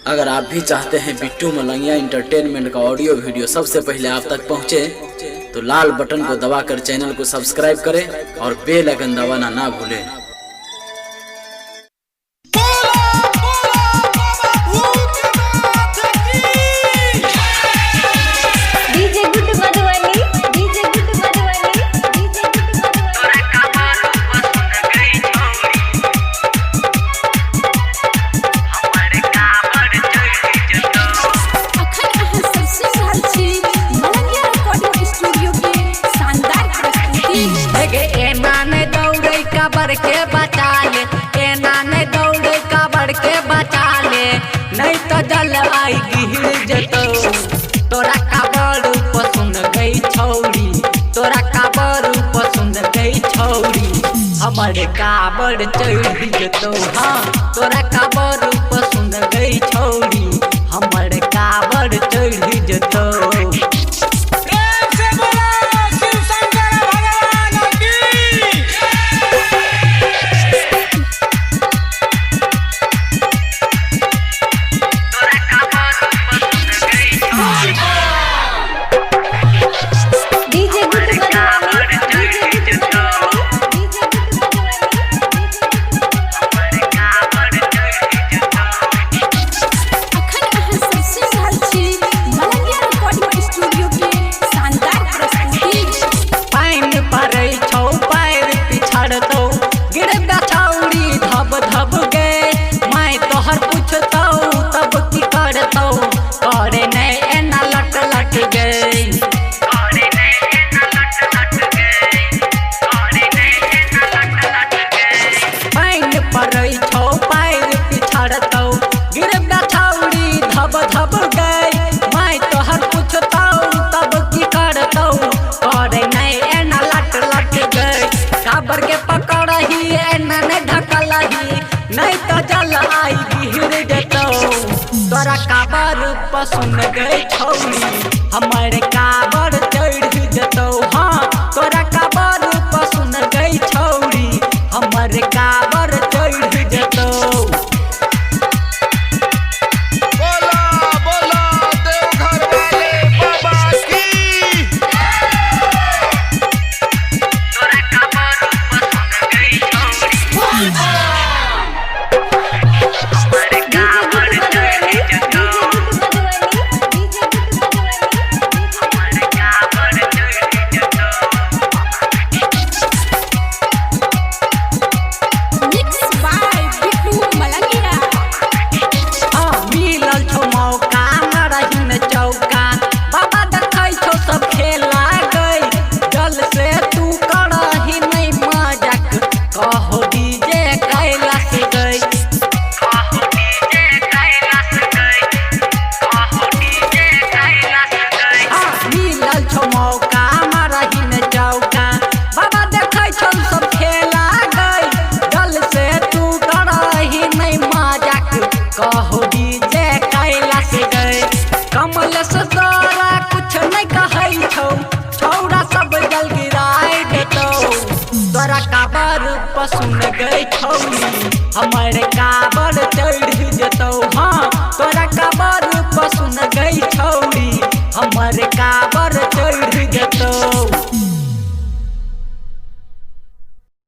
अगर आप भी चाहते हैं बिट्टू मलंगिया इंटरटेनमेंट का ऑडियो वीडियो सबसे पहले आप तक पहुंचे, तो लाल बटन को दबाकर चैनल को सब्सक्राइब करें और बेल आइकन दबाना ना भूलें। के बचा ले एना ने दौड़े काबर के बचा ले, नहीं तो जल आई गिर जतो। तोरा काबर पसंद गई छौरी, तोरा काबर पसंद गई छौरी, हमारे काबर चढ़ जतो। हाँ तोरा काबर पसंद गई छौरी, हमारे काबर चढ़ जतो। नहीं तो जल आई गिर जतो। तोरा काबर पसंद गई छौरी, हमारे काबर चढ़ जतो। हाँ तोरा काबर पसंद गई छौरी, हमारे काबर चढ़ जतो। तोरा काबर पसंद गई छौरी, हमारे काबर चढ़ जतो। हाँ तोरा काबर पसंद गई छौरी, हमारे का